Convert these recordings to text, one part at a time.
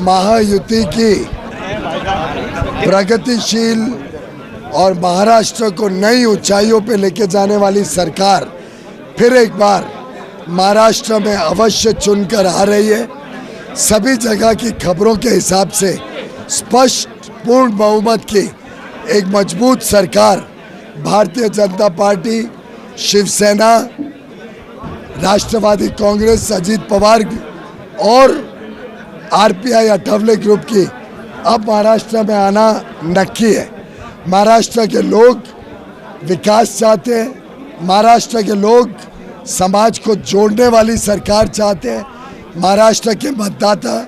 महायुति की प्रगतिशील और महाराष्ट्र को नई ऊंचाइयों पे लेके जाने वाली सरकार फिर एक बार महाराष्ट्र में अवश्य चुनकर आ रही है। सभी जगह की खबरों के हिसाब से स्पष्ट पूर्ण बहुमत की एक मजबूत सरकार भारतीय जनता पार्टी, शिवसेना, राष्ट्रवादी कांग्रेस, अजीत पवार और आरपीआई अठावले ग्रुप की अब महाराष्ट्र में आना नक्की है। महाराष्ट्र के लोग विकास चाहते हैं, महाराष्ट्र के लोग समाज को जोड़ने वाली सरकार चाहते हैं, महाराष्ट्र के मतदाता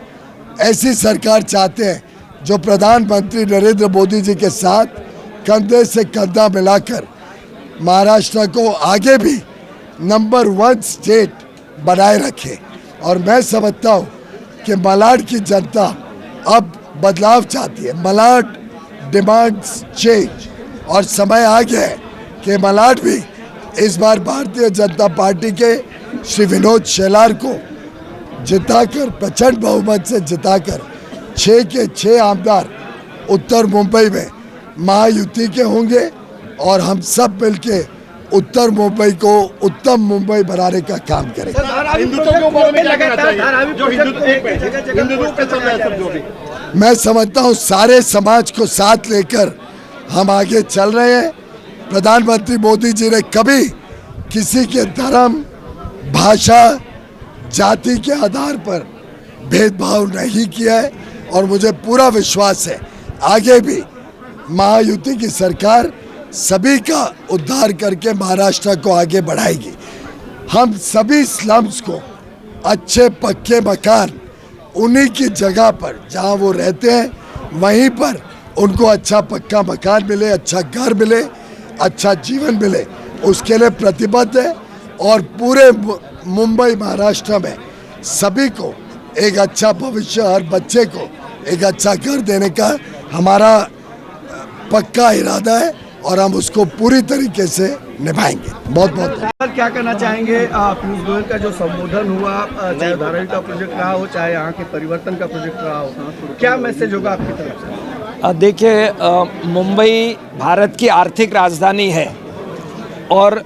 ऐसी सरकार चाहते हैं जो प्रधानमंत्री नरेंद्र मोदी जी के साथ कंधे से कंधा मिलाकर महाराष्ट्र को आगे भी नंबर 1 स्टेट बनाए रखे। और मैं समझता हूँ कि मलाड की जनता अब बदलाव चाहती है। मलाड डिमांड्स चेंज और समय आ गया है कि मलाड भी इस बार भारतीय जनता पार्टी के श्री विनोद शेलार को जिताकर, प्रचंड बहुमत से जिताकर 6 के 6 आमदार उत्तर मुंबई में महायुति के होंगे और हम सब मिलके उत्तर मुंबई को उत्तम मुंबई बनाने का काम करेंगे। मैं समझता हूँ सारे समाज को साथ लेकर हम आगे चल रहे हैं। प्रधानमंत्री मोदी जी ने कभी किसी के धर्म, भाषा, जाति के आधार पर भेदभाव नहीं किया है और मुझे पूरा विश्वास है आगे भी महायुति की सरकार सभी का उद्धार करके महाराष्ट्र को आगे बढ़ाएगी। हम सभी स्लम्स को अच्छे पक्के मकान उन्हीं की जगह पर जहां वो रहते हैं वहीं पर उनको अच्छा पक्का मकान मिले, अच्छा घर मिले, अच्छा जीवन मिले, उसके लिए प्रतिबद्ध है। और पूरे मुंबई महाराष्ट्र में सभी को एक अच्छा भविष्य, हर बच्चे को एक अच्छा घर देने का हमारा पक्का इरादा है और हम उसको पूरी तरीके से निभाएंगे। बहुत बहुत क्या कहना चाहेंगे पीयूष गोयल का जो संबोधन हुआ, चाहे धारावी का प्रोजेक्ट रहा हो, चाहे यहाँ के परिवर्तन का प्रोजेक्ट रहा हो, क्या मैसेज होगा आपकी तरफ से? देखिए, मुंबई भारत की आर्थिक राजधानी है और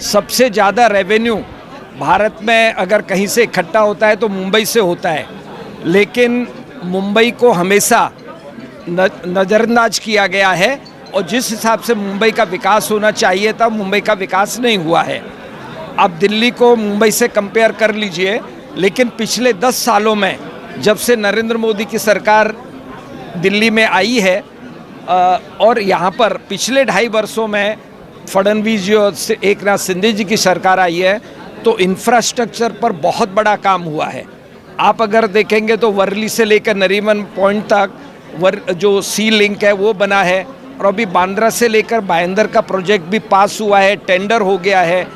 सबसे ज़्यादा रेवेन्यू भारत में अगर कहीं से इकट्ठा होता है तो मुंबई से होता है। लेकिन मुंबई को हमेशा नज़रअंदाज किया गया है और जिस हिसाब से मुंबई का विकास होना चाहिए था मुंबई का विकास नहीं हुआ है। आप दिल्ली को मुंबई से कंपेयर कर लीजिए, लेकिन पिछले 10 सालों में जब से नरेंद्र मोदी की सरकार दिल्ली में आई है और यहाँ पर पिछले 2.5 वर्षों में फडणवीस जी और एकनाथ शिंदे जी की सरकार आई है तो इंफ्रास्ट्रक्चर पर बहुत बड़ा काम हुआ है। आप अगर देखेंगे तो वर्ली से लेकर नरीमन पॉइंट तक जो सी लिंक है वो बना है और अभी बांद्रा से लेकर भाईंदर का प्रोजेक्ट भी पास हुआ है, टेंडर हो गया है।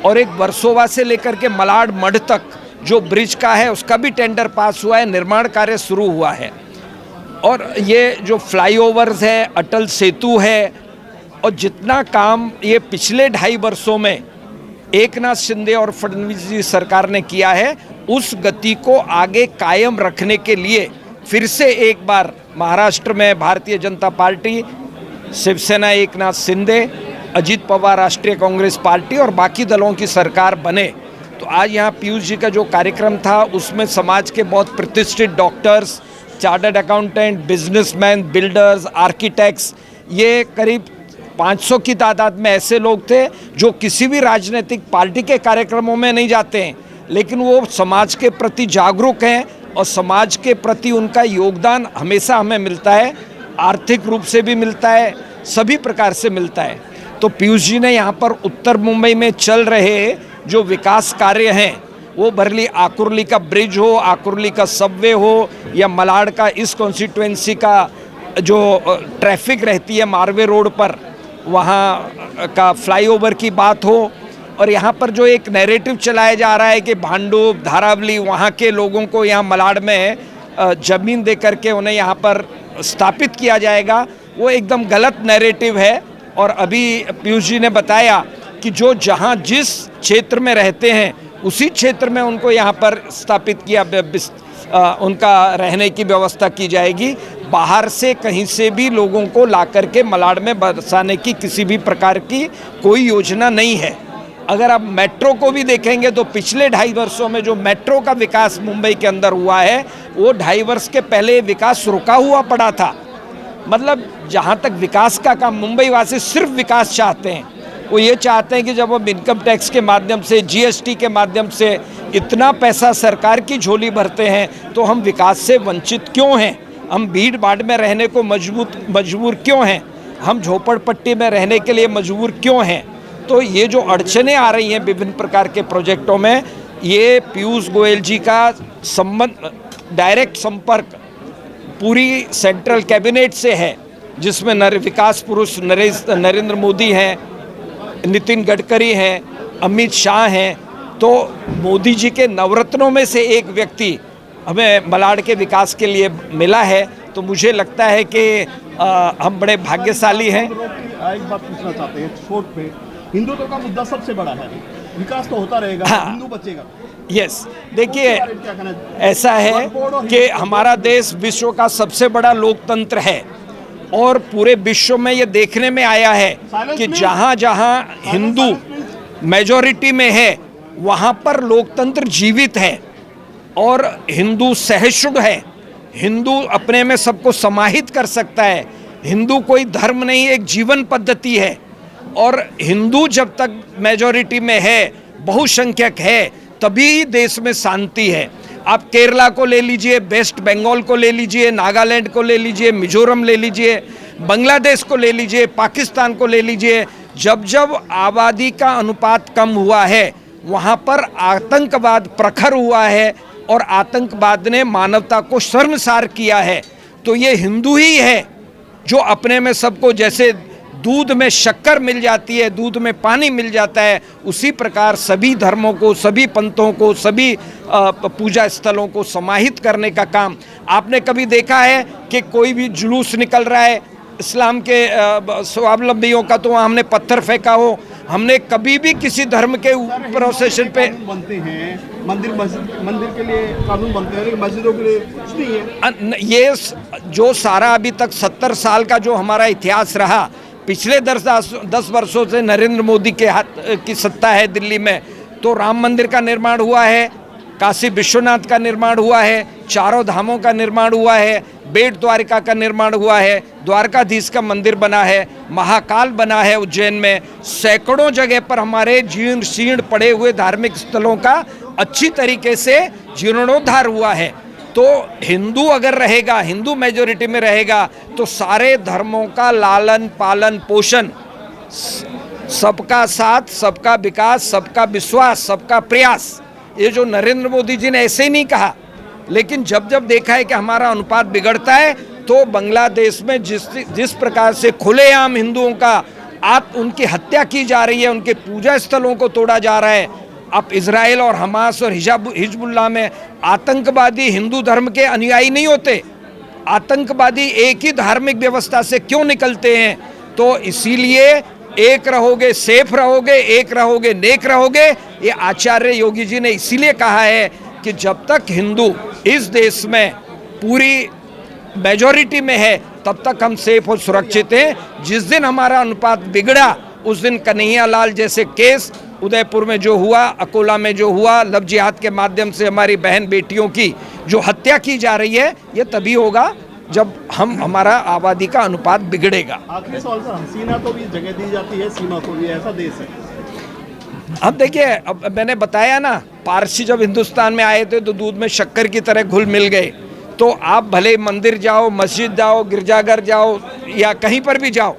और एक वर्सोवा से लेकर के मलाड मठ तक जो ब्रिज का है उसका भी टेंडर पास हुआ है, निर्माण कार्य शुरू हुआ है। और ये जो फ्लाईओवर्स है, अटल सेतु है और जितना काम ये पिछले 2.5 वर्षों में एकनाथ शिंदे और फडणवीस जी सरकार ने किया है, उस गति को आगे कायम रखने के लिए फिर से एक बार महाराष्ट्र में भारतीय जनता पार्टी, शिवसेना एकनाथ शिंदे, अजीत पवार राष्ट्रीय कांग्रेस पार्टी और बाकी दलों की सरकार बने। तो आज यहाँ पीयूष जी का जो कार्यक्रम था उसमें समाज के बहुत प्रतिष्ठित doctors, chartered accountant, businessman, builders, architects, ये करीब 500 की तादाद में ऐसे लोग थे जो किसी भी राजनीतिक पार्टी के कार्यक्रमों में नहीं जाते हैं, लेकिन वो समाज के प्रति जागरूक हैं और समाज के प्रति उनका योगदान हमेशा हमें मिलता है, आर्थिक रूप से भी मिलता है, सभी प्रकार से मिलता है। तो पीयूष जी ने यहाँ पर उत्तर मुंबई में चल रहे जो विकास कार्य हैं, वो बरली आकुर्ली का ब्रिज हो, आकुर्ली का सबवे हो या मलाड का इस कॉन्स्टिट्यूएंसी का जो ट्रैफिक रहती है मारवे रोड पर, वहाँ का फ्लाईओवर की बात हो, और यहाँ पर जो एक नैरेटिव चलाया जा रहा है कि भांडुप, धारावली, वहाँ के लोगों को यहाँ मलाड में ज़मीन दे करके उन्हें यहाँ पर स्थापित किया जाएगा, वो एकदम गलत नैरेटिव है। और अभी पीयूष जी ने बताया कि जो जहाँ जिस क्षेत्र में रहते हैं उसी क्षेत्र में उनको यहाँ पर स्थापित किया, उनका रहने की व्यवस्था की जाएगी। बाहर से कहीं से भी लोगों को ला करके मलाड में बसाने की किसी भी प्रकार की कोई योजना नहीं है। अगर आप मेट्रो को भी देखेंगे तो पिछले 2.5 वर्षों में जो मेट्रो का विकास मुंबई के अंदर हुआ है वो 2.5 वर्ष के पहले विकास रुका हुआ पड़ा था। मतलब जहाँ तक विकास का काम, मुंबई वासी सिर्फ विकास चाहते हैं। वो ये चाहते हैं कि जब हम इनकम टैक्स के माध्यम से, जीएसटी के माध्यम से इतना पैसा सरकार की झोली भरते हैं तो हम विकास से वंचित क्यों हैं? हम भीड़ भाड़ में रहने को मजबूर क्यों हैं? हम झोपड़पट्टी में रहने के लिए मजबूर क्यों हैं? तो ये जो अड़चनें आ रही हैं विभिन्न प्रकार के प्रोजेक्टों में, ये पीयूष गोयल जी का संबंध, डायरेक्ट संपर्क पूरी सेंट्रल कैबिनेट से है, जिसमें विकास पुरुष नरेंद्र मोदी हैं, नितिन गडकरी हैं, अमित शाह हैं। तो मोदी जी के नवरत्नों में से एक व्यक्ति हमें मलाड के विकास के लिए मिला है। तो मुझे लगता है कि हम बड़े भाग्यशाली हैं। एक बात पूछना चाहते हैं छोट पे, हिंदुत्व का मुद्दा सबसे बड़ा है, विकास तो होता रहेगा, हाँ, हिंदू बचेगा। यस, देखिए ऐसा है कि हमारा देश विश्व का सबसे बड़ा लोकतंत्र है और पूरे विश्व में ये देखने में आया है कि जहाँ जहाँ हिंदू मेजॉरिटी में है वहाँ पर लोकतंत्र जीवित है और हिंदू सहिष्णु है। हिंदू अपने में सबको समाहित कर सकता है। हिंदू कोई धर्म नहीं, एक जीवन पद्धति है। और हिंदू जब तक मेजॉरिटी में है, बहुसंख्यक है, तभी देश में शांति है। आप केरला को ले लीजिए, वेस्ट बंगाल को ले लीजिए, नागालैंड को ले लीजिए, मिजोरम ले लीजिए, बांग्लादेश को ले लीजिए, पाकिस्तान को ले लीजिए। जब जब आबादी का अनुपात कम हुआ है वहाँ पर आतंकवाद प्रखर हुआ है और आतंकवाद ने मानवता को शर्मसार किया है। तो ये हिंदू ही है जो अपने में सबको, जैसे दूध में शक्कर मिल जाती है, दूध में पानी मिल जाता है, उसी प्रकार सभी धर्मों को, सभी पंथों को, सभी पूजा स्थलों को समाहित करने का काम। आपने कभी देखा है कि कोई भी जुलूस निकल रहा है इस्लाम के स्वावलंबियों का तो वहाँ हमने पत्थर फेंका हो? हमने कभी भी किसी धर्म के प्रोसेशन पे बनते हैं, मंदिर के लिए कानून बनते हैं, मस्जिदों के लिए कुछ नहीं है। ये जो सारा अभी तक 70 साल का जो हमारा इतिहास रहा, पिछले 10 वर्षों से नरेंद्र मोदी के हाथ की सत्ता है दिल्ली में, तो राम मंदिर का निर्माण हुआ है, काशी विश्वनाथ का निर्माण हुआ है, चारों धामों का निर्माण हुआ है, बेट द्वारिका का निर्माण हुआ है, द्वारकाधीश का मंदिर बना है, महाकाल बना है उज्जैन में। सैकड़ों जगह पर हमारे जीर्ण शीर्ण पड़े हुए धार्मिक स्थलों का अच्छी तरीके से जीर्णोद्धार हुआ है। तो हिंदू अगर रहेगा, हिंदू मेजॉरिटी में रहेगा, तो सारे धर्मों का लालन पालन पोषण, सबका साथ, सबका विकास, सबका विश्वास, सबका प्रयास, ये जो नरेंद्र मोदी जी ने ऐसे ही नहीं कहा, लेकिन जब जब देखा है कि हमारा अनुपात बिगड़ता है तो बांग्लादेश में जिस प्रकार से खुलेआम हिंदुओं का उनकी हत्या की जा रही है, उनके पूजा स्थलों को तोड़ा जा रहा है। अब इजराइल और हमास और हिजबुल्लाह में आतंकवादी हिंदू धर्म के अनुयायी नहीं होते, आतंकवादी एक ही धार्मिक व्यवस्था से क्यों निकलते हैं? तो इसीलिए एक रहोगे सेफ रहोगे, एक रहोगे नेक रहोगे। ये आचार्य योगी जी ने इसीलिए कहा है कि जब तक हिंदू इस देश में पूरी मेजॉरिटी में है तब तक हम सेफ और सुरक्षित हैं। जिस दिन हमारा अनुपात बिगड़ा उस दिन कन्हैया लाल जैसे केस उदयपुर में जो हुआ, अकोला में जो हुआ, लव जिहाद के माध्यम से हमारी बहन बेटियों की जो हत्या की जा रही है, ये तभी होगा जब हमारा आबादी का अनुपात बिगड़ेगा। आखिरी सवाल सर, हसीना को भी जगह दी जाती है, सीमा को भी, ऐसा देश है। अब देखिए, अब मैंने बताया ना, पारसी जब हिंदुस्तान में आए थे तो दूध में शक्कर की तरह घुल मिल गए। तो आप भले मंदिर जाओ, मस्जिद जाओ, गिरजाघर जाओ या कहीं पर भी जाओ,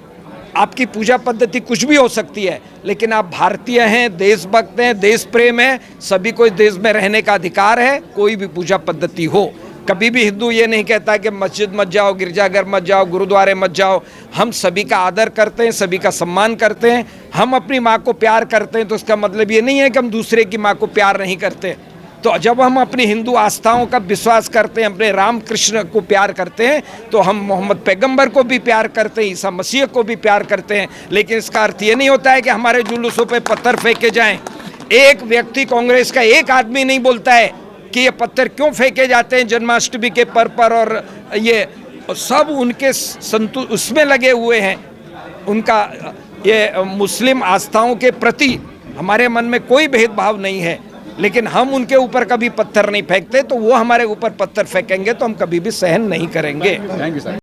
आपकी पूजा पद्धति कुछ भी हो सकती है, लेकिन आप भारतीय हैं, देशभक्त हैं, देश प्रेम है, सभी को इस देश में रहने का अधिकार है, कोई भी पूजा पद्धति हो। कभी भी हिंदू ये नहीं कहता कि मस्जिद मत जाओ, गिरजाघर मत जाओ, गुरुद्वारे मत जाओ। हम सभी का आदर करते हैं, सभी का सम्मान करते हैं। हम अपनी माँ को प्यार करते हैं तो इसका मतलब ये नहीं है कि हम दूसरे की माँ को प्यार नहीं करते। तो जब हम अपनी हिंदू आस्थाओं का विश्वास करते हैं, अपने राम कृष्ण को प्यार करते हैं, तो हम मोहम्मद पैगंबर को भी प्यार करते हैं, ईसा मसीह को भी प्यार करते हैं। लेकिन इसका अर्थ ये नहीं होता है कि हमारे जुलूसों पे पत्थर फेंके जाएं। एक व्यक्ति, कांग्रेस का एक आदमी नहीं बोलता है कि ये पत्थर क्यों फेंके जाते हैं जन्माष्टमी के पर और ये सब उनके उसमें लगे हुए हैं। उनका ये मुस्लिम आस्थाओं के प्रति हमारे मन में कोई भेदभाव नहीं है, लेकिन हम उनके ऊपर कभी पत्थर नहीं फेंकते, तो वो हमारे ऊपर पत्थर फेंकेंगे तो हम कभी भी सहन नहीं करेंगे। Thank you sir.